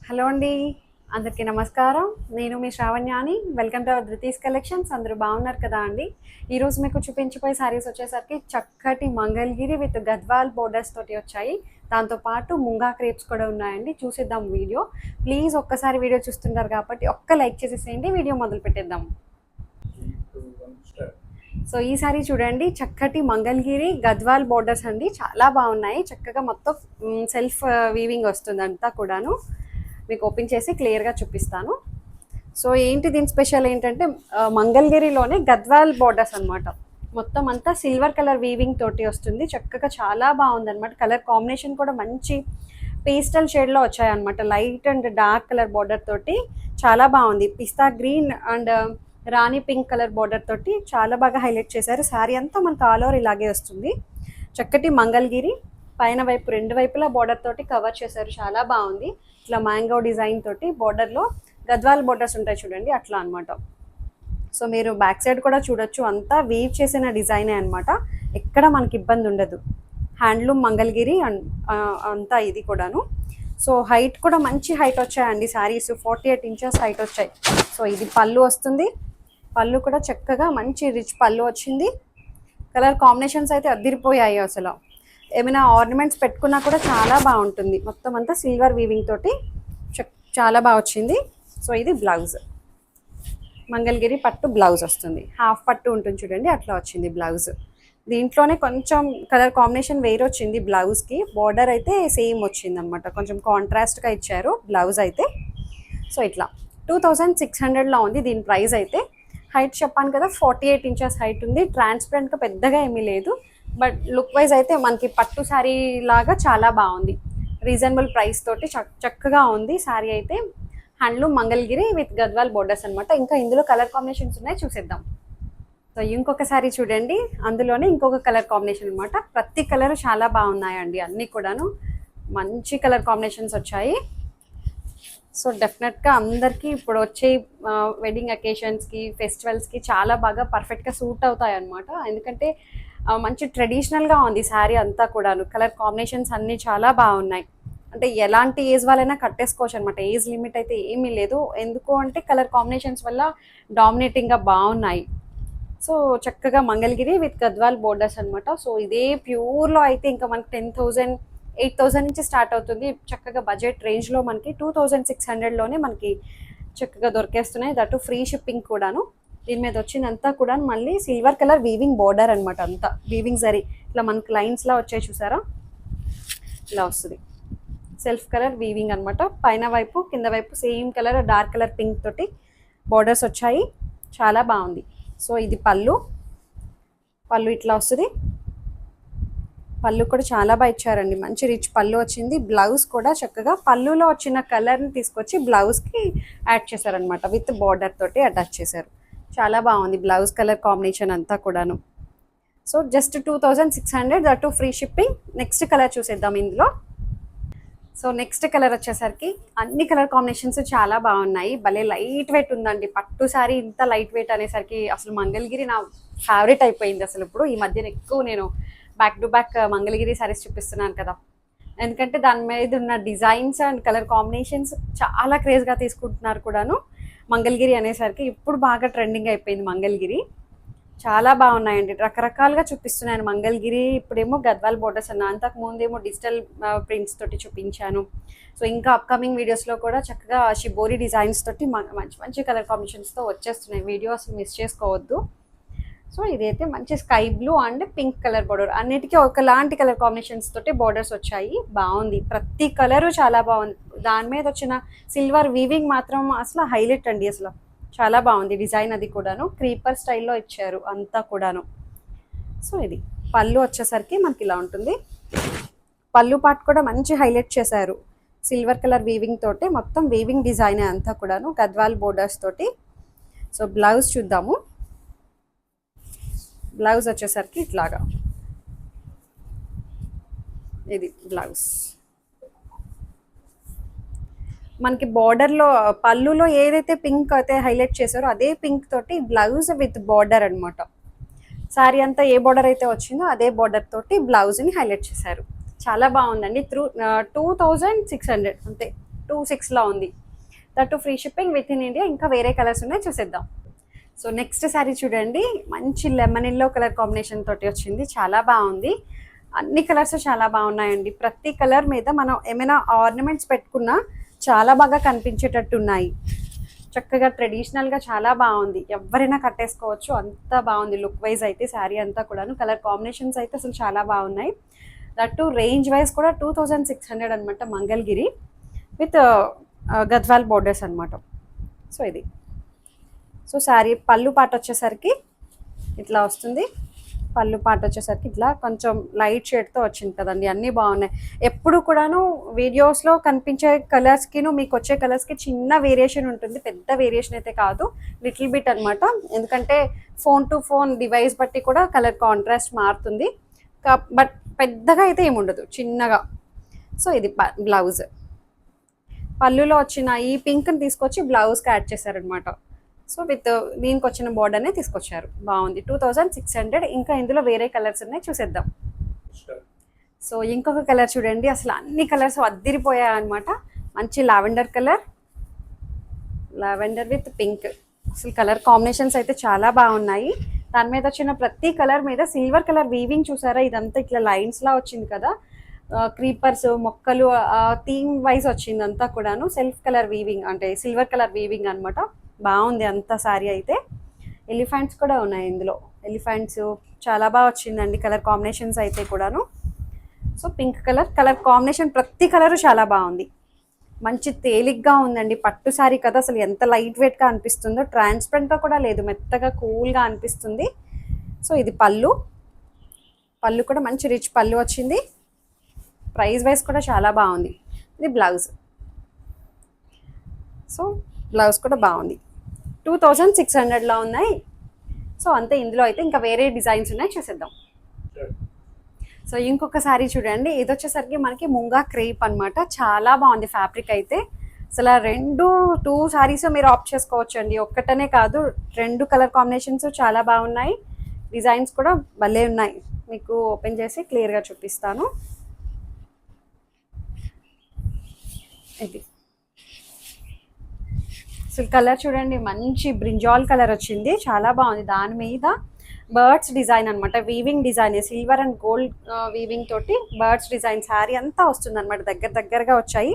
Hello అండి, అందరికీ నమస్కారం. నేను మీ శ్రావణ్యాని. Welcome to our Dhruti's collections. అందరూ బాగున్నారు కదా అండి. ఈరోజు మీకు చూపించిపోయే శారీస్ వచ్చేసరికి చక్కటి మంగళగిరి విత్ గద్వాల్ బోర్డర్స్ తోటి వచ్చాయి. దాంతోపాటు ముంగా క్రేప్స్ కూడా ఉన్నాయండి. చూసేద్దాం వీడియో. ప్లీజ్ ఒక్కసారి వీడియో చూస్తుంటారు కాబట్టి ఒక్క లైక్ చేసేసేయండి. వీడియో మొదలు పెట్టేద్దాం. సో ఈ సారీ చూడండి, చక్కటి మంగళగిరి గద్వాల్ బోర్డర్స్ అండి. చాలా బాగున్నాయి. చక్కగా మొత్తం సెల్ఫ్ వీవింగ్ వస్తుంది అంతా కూడాను. మీకు ఓపెన్ చేసి క్లియర్గా చూపిస్తాను. సో ఏంటి దీని స్పెషల్ ఏంటంటే మంగళగిరిలోనే గద్వాల్ బోర్డర్స్ అనమాట. మొత్తం అంతా సిల్వర్ కలర్ వీవింగ్ తోటి వస్తుంది. చక్కగా చాలా బాగుంది అనమాట. కలర్ కాంబినేషన్ కూడా మంచి పేస్టల్ షేడ్లో వచ్చాయన్నమాట. Light and dark colour border తోటి చాలా బాగుంది. పిస్తా గ్రీన్ అండ్ రాణి పింక్ కలర్ బోర్డర్ తోటి చాలా బాగా హైలైట్ చేశారు. శారీ అంతా మనకు ఆల్ ఓవర్ ఇలాగే వస్తుంది. చక్కటి మంగళగిరి పైన వైపు రెండు వైపులా బోర్డర్ తోటి కవర్ చేశారు. చాలా బాగుంది. ఇట్లా మ్యాంగో డిజైన్ తోటి బోర్డర్లో గద్వాల్ బోర్డర్స్ ఉంటాయి చూడండి, అట్లా అనమాట. సో మీరు బ్యాక్ సైడ్ కూడా చూడొచ్చు, అంతా వీవ్ చేసిన డిజైనే అనమాట. ఎక్కడ మనకి ఇబ్బంది ఉండదు. హ్యాండ్లూమ్ మంగళగిరి అంతా ఇది కూడాను. సో హైట్ కూడా మంచి హైట్ వచ్చాయండి. శారీస్ 48 ఇంచెస్ హైట్ వచ్చాయి. సో ఇది పళ్ళు వస్తుంది. పళ్ళు కూడా చక్కగా మంచి రిచ్ పళ్ళు వచ్చింది. కలర్ కాంబినేషన్స్ అయితే అదిరిపోయాయి. అసలు ఏమైనా ఆర్నమెంట్స్ పెట్టుకున్నా కూడా చాలా బాగుంటుంది. మొత్తం అంతా సిల్వర్ వీవింగ్ తోటి చాలా బాగా వచ్చింది. సో ఇది బ్లౌజ్, మంగళగిరి పట్టు బ్లౌజ్ వస్తుంది. హాఫ్ పట్టు ఉంటుంది చూడండి, అట్లా వచ్చింది బ్లౌజ్. దీంట్లోనే కొంచెం కలర్ కాంబినేషన్ వేరే వచ్చింది బ్లౌజ్కి. బార్డర్ అయితే సేమ్ వచ్చింది అనమాట. కొంచెం కాంట్రాస్ట్గా ఇచ్చారు బ్లౌజ్ అయితే. సో ఇట్లా 2600లో ఉంది దీని ప్రైస్ అయితే. హైట్ చెప్పాను కదా, 48 ఇంచెస్ హైట్ ఉంది. ట్రాన్స్పరెంట్గా పెద్దగా ఏమీ లేదు, బట్ లుక్ వైజ్ అయితే మనకి పట్టు శారీ లాగా చాలా బాగుంది. రీజనబుల్ ప్రైస్ తోటి చక్కగా ఉంది శారీ అయితే. Handloom Mangalagiri with Gadwal borders అనమాట. ఇంకా ఇందులో కలర్ కాంబినేషన్స్ ఉన్నాయి, చూసేద్దాం. సో ఇంకొక శారీ చూడండి, అందులోనే ఇంకొక కలర్ కాంబినేషన్ అనమాట. ప్రతి కలర్ చాలా బాగున్నాయండి. అన్నీ కూడాను మంచి కలర్ కాంబినేషన్స్ వచ్చాయి. సో డెఫినెట్గా అందరికీ ఇప్పుడు వచ్చే వెడ్డింగ్ అకేషన్స్కి, ఫెస్టివల్స్కి చాలా బాగా పర్ఫెక్ట్గా సూట్ అవుతాయి అన్నమాట. ఎందుకంటే మంచి ట్రెడిషనల్గా ఉంది శారీ అంతా కూడాను. కలర్ కాంబినేషన్స్ అన్నీ చాలా బాగున్నాయి. అంటే ఎలాంటి ఏజ్ వాళ్ళైనా కట్టేసుకోవచ్చు అనమాట. ఏజ్ లిమిట్ అయితే ఏమీ లేదు. ఎందుకు అంటే కలర్ కాంబినేషన్స్ వల్ల డామినేటింగ్గా బాగున్నాయి. సో చక్కగా మంగళగిరి విత్ గద్వాల్ బోర్డర్స్ అనమాట. సో ఇదే ప్యూర్లో అయితే ఇంకా మనకి 10,000 8,000 నుంచి స్టార్ట్ అవుతుంది. చక్కగా బడ్జెట్ రేంజ్లో మనకి 2600లోనే మనకి చక్కగా దొరికేస్తున్నాయి. దట్టు ఫ్రీ షిప్పింగ్ కూడాను. దీని మీద వచ్చిందంతా కూడా మళ్ళీ సిల్వర్ కలర్ వీవింగ్ బోర్డర్ అనమాట. అంతా వీవింగ్ జరీ ఇట్లా మనకి లైన్స్లా వచ్చాయి చూసారా, ఇలా వస్తుంది. సెల్ఫ్ కలర్ వీవింగ్ అనమాట. పైన వైపు కింద వైపు same colour dark colour pink తోటి బోర్డర్స్ వచ్చాయి. చాలా బాగుంది. సో ఇది పళ్ళు. పళ్ళు ఇట్లా వస్తుంది. పళ్ళు కూడా చాలా బాగా ఇచ్చారండి. మంచి రిచ్ పళ్ళు వచ్చింది. బ్లౌజ్ కూడా చక్కగా పళ్ళులో వచ్చిన కలర్ని తీసుకొచ్చి బ్లౌజ్కి యాడ్ చేశారనమాట. విత్ బార్డర్ తోటి అటాచ్ చేశారు. చాలా బాగుంది బ్లౌజ్ కలర్ కాంబినేషన్ అంతా కూడాను. So just 2600, that free shipping. Next colour చూసేద్దాం ఇందులో. సో నెక్స్ట్ కలర్ వచ్చేసరికి అన్ని కలర్ కాంబినేషన్స్ చాలా బాగున్నాయి. భలే లైట్ వెయిట్ ఉందండి. పట్టు శారీ ఇంత లైట్ వెయిట్ అనేసరికి అసలు మంగళగిరి నా ఫేవరెట్ అయిపోయింది. అసలు ఇప్పుడు ఈ మధ్యన ఎక్కువ నేను back to back Mangalagiri saris చూపిస్తున్నాను కదా. ఎందుకంటే దాని మీద ఉన్న డిజైన్స్ అండ్ కలర్ కాంబినేషన్స్ చాలా క్రేజ్గా తీసుకుంటున్నారు కూడాను. మంగళగిరి అనేసరికి ఇప్పుడు బాగా ట్రెండింగ్ అయిపోయింది మంగళగిరి. చాలా బాగున్నాయండి. రకరకాలుగా చూపిస్తున్నాను మంగళగిరి. ఇప్పుడేమో గద్వాల్ బోర్డర్స్ అన్న, అంతకు ముందేమో డిజిటల్ ప్రింట్స్ తోటి చూపించాను. సో ఇంకా అప్కమింగ్ వీడియోస్లో కూడా చక్కగా షిబోరి డిజైన్స్ తోటి మంచి మంచి కలర్ కాంబినేషన్స్తో వచ్చేస్తున్నాయి. వీడియోస్ మిస్ చేసుకోవద్దు. సో ఇదైతే మంచి sky blue and pink colour border, అన్నిటికీ ఒకలాంటి కలర్ కాంబినేషన్స్ తోటి బోర్డర్స్ వచ్చాయి. బాగుంది. ప్రతి కలరు చాలా బాగుంది. దాని మీద వచ్చిన సిల్వర్ వీవింగ్ మాత్రం అసలు హైలైట్ అండి. అసలు చాలా బాగుంది డిజైన్. అది కూడాను క్రీపర్ స్టైల్లో ఇచ్చారు అంతా కూడాను. సో ఇది పళ్ళు వచ్చేసరికి మనకి ఇలా ఉంటుంది. పళ్ళు పార్ట్ కూడా మంచి హైలైట్ చేశారు. సిల్వర్ కలర్ వీవింగ్ తోటి మొత్తం వీవింగ్ డిజైన్ అంతా కూడాను గద్వాల్ బోర్డర్స్ తోటి. సో బ్లౌజ్ చూద్దాము. బ్లౌజ్ వచ్చేసరికి ఇట్లాగా ఇది బ్లౌజ్. మనకి బార్డర్లో పళ్ళులో ఏదైతే పింక్ అయితే హైలైట్ చేశారో అదే పింక్ తోటి బ్లౌజ్ విత్ బార్డర్ అనమాట. శారీ అంతా ఏ బార్డర్ అయితే వచ్చిందో అదే బార్డర్ తోటి బ్లౌజ్ని హైలైట్ చేశారు. చాలా బాగుందండి. 2600 అంతే, 26 ఉంది. That free shipping with in India. ఇంకా వేరే కలర్స్ ఉన్నాయి, చూసేద్దాం. సో నెక్స్ట్ శారీ చూడండి, మంచి లెమన్ ఎల్లో కలర్ కాంబినేషన్ తోటి వచ్చింది. చాలా బాగుంది. అన్ని కలర్స్ చాలా బాగున్నాయండి. ప్రతి కలర్ మీద మనం ఏమైనా ఆర్నమెంట్స్ పెట్టుకున్నా చాలా బాగా కనిపించేటట్టు ఉన్నాయి. చక్కగా ట్రెడిషనల్గా చాలా బాగుంది. ఎవరైనా కట్టేసుకోవచ్చు, అంత బాగుంది లుక్ వైజ్ అయితే. శారీ అంతా కూడాను కలర్ కాంబినేషన్స్ అయితే అసలు చాలా బాగున్నాయి. దట్టు రేంజ్ వైజ్ కూడా 2600 అనమాట. మంగళగిరి విత్ గద్వాల్ బోర్డర్స్ అనమాట. సో ఇది. సో శారీ పళ్ళు పాట వచ్చేసరికి ఇట్లా వస్తుంది. పళ్ళు పాట వచ్చేసరికి ఇట్లా కొంచెం లైట్ షేడ్తో వచ్చింది కదండి. అన్నీ బాగున్నాయి. ఎప్పుడు కూడాను వీడియోస్లో కనిపించే కలర్స్కిను మీకు వచ్చే కలర్స్కి చిన్న వేరియేషన్ ఉంటుంది, పెద్ద వేరియేషన్ అయితే కాదు, లిటిల్ బిట్ అనమాట. ఎందుకంటే ఫోన్ టు ఫోన్ డివైస్ బట్టి కూడా కలర్ కాంట్రాస్ట్ మారుతుంది. బట్ పెద్దగా అయితే ఏముండదు, చిన్నగా. సో ఇది బ్లౌజ్. పళ్ళులో వచ్చిన ఈ పింక్ని తీసుకొచ్చి బ్లౌజ్కి యాడ్ చేశారనమాట. సో విత్ దీనికి వచ్చిన బోర్డర్నే తీసుకొచ్చారు. బాగుంది. 2600. ఇంకా ఇందులో వేరే కలర్స్ ఉన్నాయి, చూసేద్దాం. సో ఇంకొక కలర్ చూడండి, అసలు అన్ని కలర్స్ అద్దిరిపోయాయి అనమాట. మంచి lavender colour, lavender with pink. అసలు కలర్ కాంబినేషన్స్ అయితే చాలా బాగున్నాయి. దాని మీద వచ్చిన ప్రతి కలర్ మీద సిల్వర్ కలర్ వీవింగ్ చూసారా? ఇదంతా ఇట్లా లైన్స్లా వచ్చింది కదా, క్రీపర్స్, మొక్కలు, థీమ్ వైజ్ వచ్చింది అంతా కూడాను. సెల్ఫ్ కలర్ వీవింగ్ అంటే సిల్వర్ కలర్ వీవింగ్ అనమాట. బాగుంది అంతా శారీ అయితే. ఎలిఫెంట్స్ కూడా ఉన్నాయి ఇందులో. ఎలిఫెంట్స్ చాలా బాగా వచ్చిందండి కలర్ కాంబినేషన్స్ అయితే కూడాను. సో పింక్ కలర్ కాంబినేషన్ ప్రతి కలరు చాలా బాగుంది. మంచి తేలిగ్గా ఉందండి. పట్టు శారీ కదా, అసలు ఎంత లైట్ వెయిట్గా అనిపిస్తుందో. ట్రాన్స్పరెంట్గా కూడా లేదు, మెత్తగా కూల్గా అనిపిస్తుంది. సో ఇది పళ్ళు. పళ్ళు కూడా మంచి రిచ్ పళ్ళు వచ్చింది. ప్రైస్ వైజ్ కూడా చాలా బాగుంది. ఇది బ్లౌజ్. సో బ్లౌజ్ కూడా బాగుంది. 2600లో ఉన్నాయి. సో అంతే. ఇందులో అయితే ఇంకా వేరే డిజైన్స్ ఉన్నాయి, చూసేద్దాం. సో ఇంకొక శారీ చూడండి, ఇది వచ్చేసరికి మనకి ముంగా క్రేప్ అనమాట. చాలా బాగుంది ఫ్యాబ్రిక్ అయితే. అసలు టూ శారీస్ మీరు ఆప్ట్ చేసుకోవచ్చు అండి, ఒక్కటనే కాదు. 2 కలర్ కాంబినేషన్స్ చాలా బాగున్నాయి. డిజైన్స్ కూడా భలే ఉన్నాయి. మీకు ఓపెన్ చేసి క్లియర్గా చూపిస్తాను. ఇది అసలు కలర్ చూడండి, మంచి బ్రింజాల్ కలర్ వచ్చింది, చాలా బాగుంది. దాని మీద బర్డ్స్ డిజైన్ అనమాట, weaving design, silver and gold weaving తోటి బర్డ్స్ డిజైన్ శారీ అంతా వస్తుంది అనమాట. దగ్గరగా వచ్చాయి.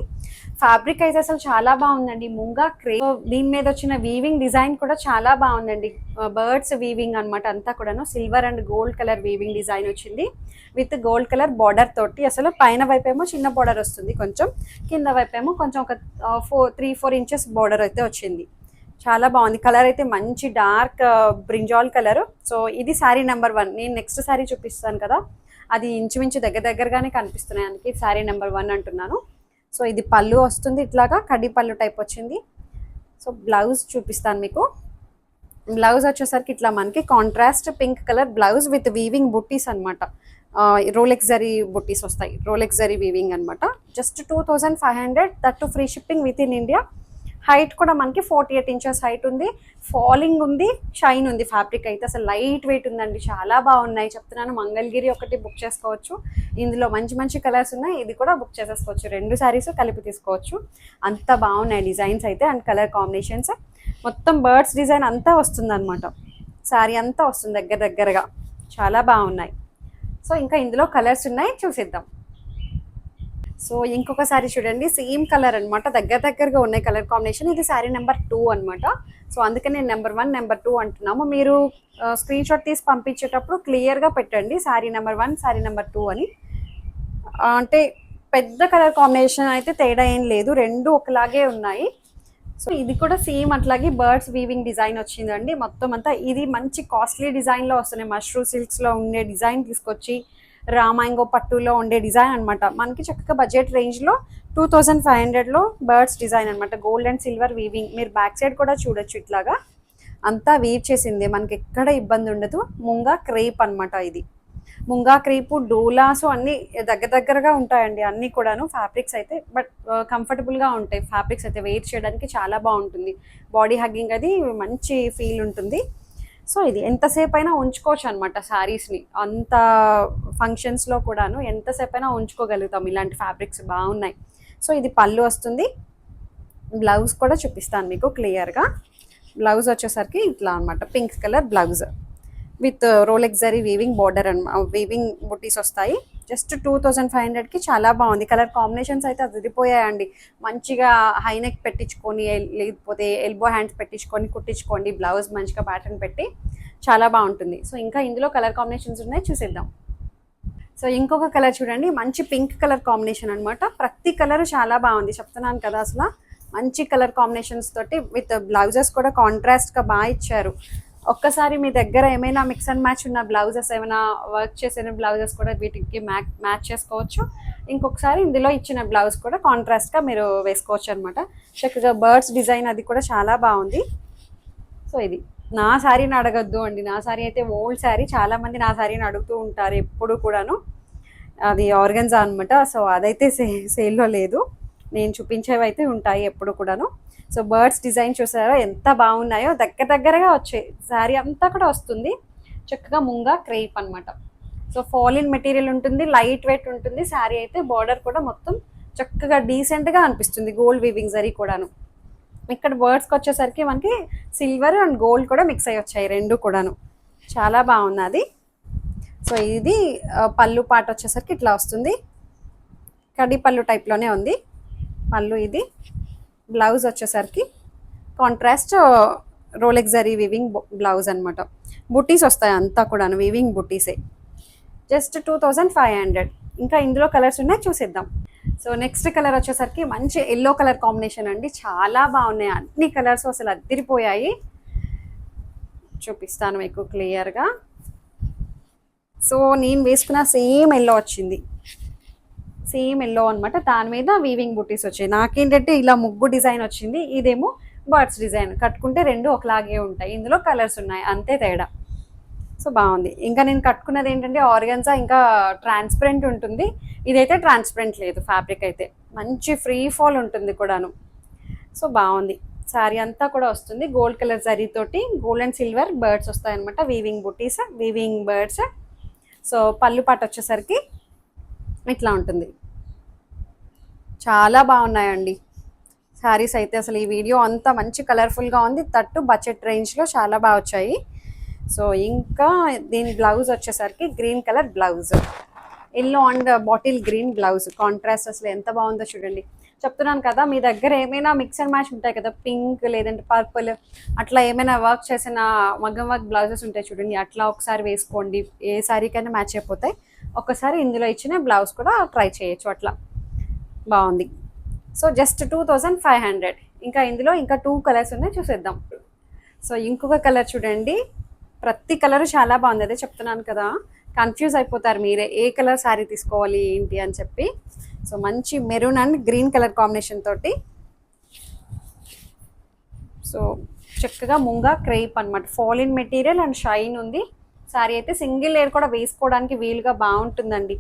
ఫ్యాబ్రిక్ అయితే అసలు చాలా బాగుందండి. ముంగా క్రేప్. దీని మీద వచ్చిన వీవింగ్ డిజైన్ కూడా చాలా బాగుందండి. బర్డ్స్ వీవింగ్ అనమాట అంతా కూడాను. Silver and gold colour weaving design వచ్చింది విత్ గోల్డ్ కలర్ బార్డర్ తోటి. అసలు పైన వైపేమో చిన్న బార్డర్ వస్తుంది కొంచెం, కింద వైపేమో కొంచెం ఒక 3-4 ఇంచెస్ బార్డర్ అయితే వచ్చింది. చాలా బాగుంది. కలర్ అయితే మంచి డార్క్ బ్రింజాల్ కలర్. సో ఇది శారీ నెంబర్ 1. నేను నెక్స్ట్ శారీ చూపిస్తాను కదా, అది ఇంచుమించు దగ్గరగానే కనిపిస్తున్నాయి, అందుకే శారీ నెంబర్ 1 అంటున్నాను. సో ఇది పళ్ళు వస్తుంది, ఇట్లాగా కడ్డీ పళ్ళు టైప్ వచ్చింది. సో బ్లౌజ్ చూపిస్తాను మీకు. బ్లౌజ్ వచ్చేసరికి ఇట్లా మనకి contrast pink colour blouse with weaving బుట్టీస్ అనమాట. రోలెక్స్ జరీ బుట్టీస్ వస్తాయి, రోలెక్స్ జరీ వీవింగ్ అనమాట. Just 2500, that free shipping with in India. Height కూడా మనకి 48 ఇంచెస్ హైట్ ఉంది. ఫాలింగ్ ఉంది, షైన్ ఉంది. ఫ్యాబ్రిక్ అయితే అసలు లైట్ వెయిట్ ఉందండి, చాలా బాగున్నాయి చెప్తున్నాను. మంగళగిరి ఒకటి బుక్ చేసుకోవచ్చు. ఇందులో మంచి కలర్స్ ఉన్నాయి, ఇది కూడా బుక్ చేసేసుకోవచ్చు. 2 శారీస్ కలిపి తీసుకోవచ్చు. అంత బాగున్నాయి డిజైన్స్ అయితే అండ్ కలర్ కాంబినేషన్స్. మొత్తం బర్డ్స్ డిజైన్ అంతా వస్తుంది అనమాట. శారీ అంతా వస్తుంది దగ్గరగా. చాలా బాగున్నాయి. సో ఇంకా ఇందులో కలర్స్ ఉన్నాయి, చూసేద్దాం. సో ఇంకొక శారీ చూడండి, సేమ్ కలర్ అనమాట. దగ్గరగా ఉన్నాయి కలర్ కాంబినేషన్. ఇది శారీ నెంబర్ 2 అనమాట. సో అందుకని నేను నెంబర్ 1, నెంబర్ 2 అంటున్నాము. మీరు స్క్రీన్ షాట్ తీసి పంపించేటప్పుడు క్లియర్గా పెట్టండి శారీ నెంబర్ 1, శారీ నెంబర్ 2 అని. అంటే పెద్ద కలర్ కాంబినేషన్ అయితే తేడా ఏం లేదు, 2 ఒకలాగే ఉన్నాయి. సో ఇది కూడా సేమ్ అట్లాగే బర్డ్స్ వీవింగ్ డిజైన్ వచ్చిందండి మొత్తం అంతా. ఇది మంచి కాస్ట్లీ డిజైన్లో వస్తున్నాయి. మష్రూ సిల్క్స్లో ఉండే డిజైన్ తీసుకొచ్చి రామాంగో పట్టులో ఉండే డిజైన్ అనమాట. మనకి చక్కగా బడ్జెట్ రేంజ్లో 2500లో బర్డ్స్ డిజైన్ అనమాట. Gold and silver weaving. మీరు బ్యాక్ సైడ్ కూడా చూడొచ్చు, ఇట్లాగా అంతా వీవ్ చేసింది, మనకి ఎక్కడ ఇబ్బంది ఉండదు. ముంగా క్రేప్ అనమాట. ఇది ముంగా క్రేపు, డోలాసు అన్నీ దగ్గరగా ఉంటాయండి అన్నీ కూడాను. ఫ్యాబ్రిక్స్ అయితే బట్ కంఫర్టబుల్గా ఉంటాయి. ఫ్యాబ్రిక్స్ అయితే వెయిట్ చేయడానికి చాలా బాగుంటుంది. బాడీ హగ్గింగ్ అది మంచి ఫీల్ ఉంటుంది. సో ఇది ఎంతసేపు అయినా ఉంచుకోవచ్చు అనమాట శారీస్ని, అంత ఫంక్షన్స్లో కూడాను ఎంతసేపు అయినా ఉంచుకోగలుగుతాం, ఇలాంటి ఫ్యాబ్రిక్స్ బాగున్నాయి. సో ఇది పళ్ళు వస్తుంది. బ్లౌజ్ కూడా చూపిస్తాను మీకు క్లియర్గా. బ్లౌజ్ వచ్చేసరికి ఇట్లా అనమాట, pink colour blouse with Rolex జరీ వీవింగ్ బార్డర్ వీవింగ్ బుటీస్ వస్తాయి. జస్ట్ 2500కి చాలా బాగుంది. కలర్ కాంబినేషన్స్ అయితే అదిరిపోయాయండి. మంచిగా హైనెక్ పెట్టించుకొని లేకపోతే ఎల్బో హ్యాండ్స్ పెట్టించుకొని కుట్టించుకోండి, బ్లౌజ్ మంచిగా ప్యాటర్న్ పెట్టి చాలా బాగుంటుంది. సో ఇంకా ఇందులో కలర్ కాంబినేషన్స్ ఉన్నాయి, చూసేద్దాం. సో ఇంకొక కలర్ చూడండి, మంచి పింక్ కలర్ కాంబినేషన్ అనమాట. ప్రతి కలర్ చాలా బాగుంది, చెప్తున్నాను కదా అసలు మంచి కలర్ కాంబినేషన్స్ తోటి విత్ బ్లౌజెస్ కూడా కాంట్రాస్ట్గా బాగా ఇచ్చారు. ఒక్కసారి మీ దగ్గర ఏమైనా మిక్స్ అండ్ మ్యాచ్ ఉన్న బ్లౌజెస్, ఏమైనా వర్క్ చేసిన బ్లౌజెస్ కూడా వీటికి మ్యాచ్ చేసుకోవచ్చు. ఇంకొకసారి ఇందులో ఇచ్చిన బ్లౌజ్ కూడా కాంట్రాస్ట్గా మీరు వేసుకోవచ్చు అనమాట. చక్కగా బర్డ్స్ డిజైన్ అది కూడా చాలా బాగుంది. సో ఇది నా శారీని అడగద్దు అండి, నా శారీ అయితే ఓల్డ్ శారీ, చాలామంది నా శారీని అడుగుతూ ఉంటారు ఎప్పుడు కూడాను. అది ఆర్గన్జా అనమాట. సో అదైతే సేల్లో లేదు, నేను చూపించేవి అయితే ఉంటాయి ఎప్పుడు కూడాను. సో బర్డ్స్ డిజైన్ చూసారా ఎంత బాగున్నాయో, దగ్గరగా వచ్చాయి. శారీ అంతా కూడా వస్తుంది చక్కగా ముంగా క్రేప్ అనమాట. సో ఫాలిన్ మెటీరియల్ ఉంటుంది, లైట్ వెయిట్ ఉంటుంది. శారీ అయితే బార్డర్ కూడా మొత్తం చక్కగా డీసెంట్గా అనిపిస్తుంది, గోల్డ్ వీవింగ్ జరీ కూడాను. ఇక్కడ బర్డ్స్కి వచ్చేసరికి మనకి సిల్వర్ అండ్ గోల్డ్ కూడా మిక్స్ అయ్యి వచ్చాయి రెండు కూడాను, చాలా బాగున్నది. సో ఇది పళ్ళు పాట వచ్చేసరికి ఇట్లా వస్తుంది, కడి పళ్ళు టైప్లోనే ఉంది పళ్ళు. ఇది బ్లౌజ్ వచ్చేసరికి కాంట్రాస్ట్ రోలెక్స్ జరీ వీవింగ్ బ్లౌజ్ అనమాట. బుటీస్ వస్తాయి అంతా కూడా వీవింగ్ బుటీసే. జస్ట్ 2500. ఇంకా ఇందులో కలర్స్ ఉన్నాయి, చూసేద్దాం. సో నెక్స్ట్ కలర్ వచ్చేసరికి మంచి ఎల్లో కలర్ కాంబినేషన్ అండి, చాలా బాగున్నాయి అన్ని కలర్స్, అసలు అదిరిపోయాయి. చూపిస్తాను మీకు క్లియర్గా. సో నేను వేసుకున్న సేమ్ ఎల్లో వచ్చింది, సేమ్ ఎల్లో అనమాట. దాని మీద వీవింగ్ బుటీస్ వచ్చాయి. నాకేంటంటే ఇలా ముగ్గు డిజైన్ వచ్చింది, ఇదేమో బర్డ్స్ డిజైన్. కట్టుకుంటే రెండు ఒకలాగే ఉంటాయి, ఇందులో కలర్స్ ఉన్నాయి అంతే తేడా. సో బాగుంది. ఇంకా నేను కట్టుకున్నది ఏంటంటే ఆర్గన్జా, ఇంకా ట్రాన్స్పరెంట్ ఉంటుంది. ఇదైతే ట్రాన్స్పరెంట్ లేదు, ఫ్యాబ్రిక్ అయితే మంచి ఫ్రీ ఫాల్ ఉంటుంది కూడాను. సో బాగుంది. శారీ అంతా కూడా వస్తుంది గోల్డ్ కలర్ జరీతోటి, గోల్డ్ అండ్ సిల్వర్ బర్డ్స్ వస్తాయి అనమాట, వీవింగ్ బుటీస్, వీవింగ్ బర్డ్స్. సో పళ్ళు పాట వచ్చేసరికి ఇట్లా ఉంటుంది, చాలా బాగున్నాయండి శారీస్ అయితే. అసలు ఈ వీడియో అంతా మంచి కలర్ఫుల్గా ఉంది, తట్టు బడ్జెట్ రేంజ్లో చాలా బాగా వచ్చాయి. సో ఇంకా దీని బ్లౌజ్ వచ్చేసరికి green colour blouse, yellow and bottle green blouse contrast. అసలు ఎంత బాగుందో చూడండి. చెప్తున్నాను కదా, మీ దగ్గర ఏమైనా మిక్స్ అండ్ మ్యాచ్ ఉంటాయి కదా, పింక్ లేదంటే పర్పుల్ అట్లా ఏమైనా వర్క్ చేసిన మగ్గం వర్క్ బ్లౌజెస్ ఉంటాయి చూడండి, అట్లా ఒకసారి వేసుకోండి, ఏ శారీకైనా మ్యాచ్ అయిపోతాయి. ఒకసారి ఇందులో ఇచ్చిన బ్లౌజ్ కూడా ట్రై చేయొచ్చు, అట్లా బాగుంది. So just 2500. ఇంకా ఇందులో ఇంకా 2 కలర్స్ ఉన్నాయి, చూసేద్దాం. సో ఇంకొక కలర్ చూడండి, ప్రతి కలర్ చాలా బాగుంది. అదే చెప్తున్నాను కదా, కన్ఫ్యూజ్ అయిపోతారు మీరే ఏ కలర్ శారీ తీసుకోవాలి ఏంటి అని చెప్పి. సో మంచి maroon and green colour combination తోటి, సో చక్కగా ముంగా క్రేప్ అనమాట, ఫాలిన్ మెటీరియల్ అండ్ షైన్ ఉంది. శారీ అయితే సింగిల్ లేయర్ కూడా వేసుకోవడానికి వీలుగా బాగుంటుందండి.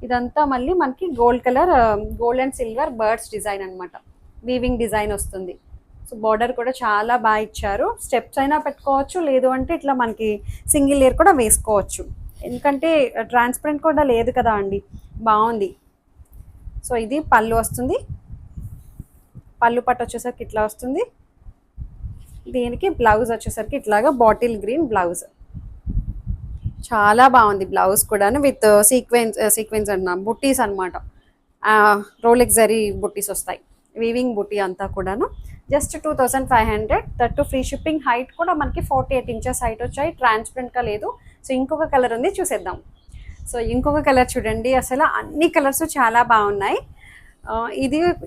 ఇదంతా మళ్ళీ మనకి gold colour, gold and silver birds design అనమాట, వీవింగ్ డిజైన్ వస్తుంది. సో బార్డర్ కూడా చాలా బాగా ఇచ్చారు. స్టెప్స్ అయినా పెట్టుకోవచ్చు, లేదు అంటే ఇట్లా మనకి సింగిల్ లేయర్ కూడా వేసుకోవచ్చు, ఎందుకంటే ట్రాన్స్పరెంట్ కూడా లేదు కదా అండి, బాగుంది. సో ఇది పళ్ళు వస్తుంది, పళ్ళు పట్టు వచ్చేసరికి ఇట్లా వస్తుంది. దీనికి బ్లౌజ్ వచ్చేసరికి ఇట్లాగా బాటిల్ గ్రీన్ బ్లౌజ్, చాలా బాగుంది బ్లౌజ్ కూడాను, విత్ సీక్వెన్స్ అన్న బుట్టీస్ అనమాట, రోలెక్స్ జరీ బుట్టీస్ వస్తాయి, వీవింగ్ బుట్టీ అంతా కూడాను. Just 2500, that free shipping. Height కూడా మనకి 48 ఇంచెస్ హైట్ వచ్చాయి, ట్రాన్స్పరెంట్గా లేదు. సో ఇంకొక కలర్ ఉంది, చూసేద్దాం. సో ఇంకొక కలర్ చూడండి, అసలు అన్ని కలర్స్ చాలా బాగున్నాయి.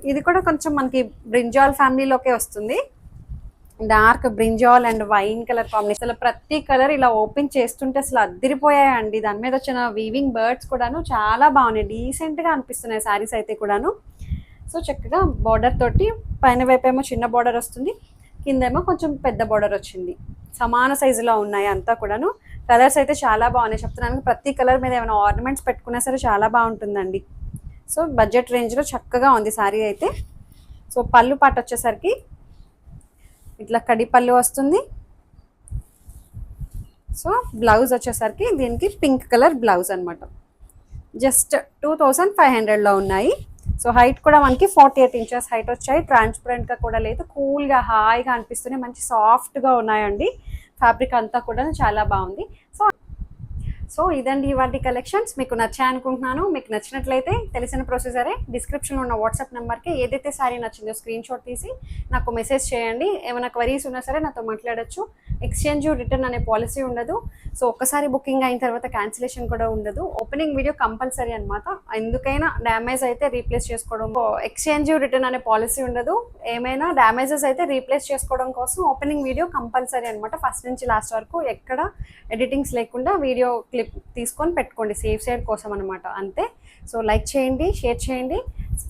ఇది కూడా కొంచెం మనకి బ్రింజాల్ ఫ్యామిలీలోకే వస్తుంది, dark brinjal and wine colour combination. అసలు ప్రతి కలర్ ఇలా ఓపెన్ చేస్తుంటే అసలు అద్దరిపోయాయండి. దాని మీద వచ్చిన వీవింగ్ బర్డ్స్ కూడాను చాలా బాగున్నాయి, డీసెంట్గా అనిపిస్తున్నాయి శారీస్ అయితే కూడాను. సో చక్కగా బార్డర్ తోటి పైన వైపు ఏమో చిన్న బార్డర్ వస్తుంది, కిందేమో కొంచెం పెద్ద బార్డర్ వచ్చింది, సమాన సైజులో ఉన్నాయి అంతా కూడాను. కలర్స్ అయితే చాలా బాగున్నాయి, చెప్తున్నాను ప్రతి కలర్ మీద ఏమైనా ఆర్నమెంట్స్ పెట్టుకున్నా సరే చాలా బాగుంటుందండి. సో బడ్జెట్ రేంజ్లో చక్కగా ఉంది శారీ అయితే. సో పళ్ళు పాట వచ్చేసరికి ఇట్లా కడి పళ్ళు వస్తుంది, సో బ్లౌజ్ వచ్చేసరికి దీనికి పింక్ కలర్ బ్లౌజ్ అనమాట. జస్ట్ 2500లో ఉన్నాయి. సో హైట్ కూడా మనకి 48 ఇంచెస్ హైట్ వచ్చాయి. ట్రాన్స్పరెంట్గా కూడా లేదు, కూల్గా హాయిగా అనిపిస్తున్నాయి, మంచి సాఫ్ట్గా ఉన్నాయండి. ఫ్యాబ్రిక్ అంతా కూడా చాలా బాగుంది. సో ఇదండి ఇవాటి కలెక్షన్స్. మీకు నచ్చాయి అనుకుంటున్నాను. మీకు నచ్చినట్లయితే తెలిసిన ప్రొసీజరే, డిస్క్రిప్షన్లో ఉన్న వాట్సాప్ నెంబర్కి ఏదైతే శారీ నచ్చిందో స్క్రీన్ షాట్ తీసి నాకు మెసేజ్ చేయండి. ఏమైనా క్వరీస్ ఉన్నా సరే నాతో మాట్లాడచ్చు. ఎక్స్చేంజ్ రిటర్న్ అనే పాలసీ ఉండదు. సో ఒక్కసారి బుకింగ్ అయిన తర్వాత క్యాన్సిలేషన్ కూడా ఉండదు. ఓపెనింగ్ వీడియో కంపల్సరీ అనమాట. ఎందుకైనా డ్యామేజ్ అయితే రీప్లేస్ చేసుకోవడం, ఎక్స్చేంజ్ రిటర్న్ అనే పాలసీ ఉండదు. ఏమైనా డ్యామేజెస్ అయితే రీప్లేస్ చేసుకోవడం కోసం ఓపెనింగ్ వీడియో కంపల్సరీ అనమాట. ఫస్ట్ నుంచి లాస్ట్ వరకు ఎక్కడ ఎడిటింగ్స్ లేకుండా వీడియో క్లిప్ తీసుకొని పెట్టుకోండి, సేఫ్ సైడ్ కోసం అనమాట, అంతే. సో లైక్ చేయండి, షేర్ చేయండి.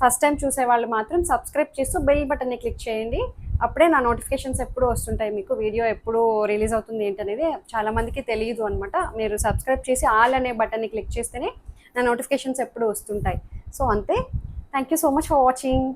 ఫస్ట్ టైం చూసే వాళ్ళు మాత్రం సబ్స్క్రైబ్ చేస్తూ బెల్ బటన్ని క్లిక్ చేయండి. అప్పుడే నా నోటిఫికేషన్స్ ఎప్పుడు వస్తుంటాయి మీకు, వీడియో ఎప్పుడు రిలీజ్ అవుతుంది ఏంటనేది చాలామందికి తెలియదు అనమాట. మీరు సబ్స్క్రైబ్ చేసి ఆల్ అనే బటన్ని క్లిక్ చేస్తేనే నా నోటిఫికేషన్స్ ఎప్పుడు వస్తుంటాయి. సో అంతే. Thank you so much for watching.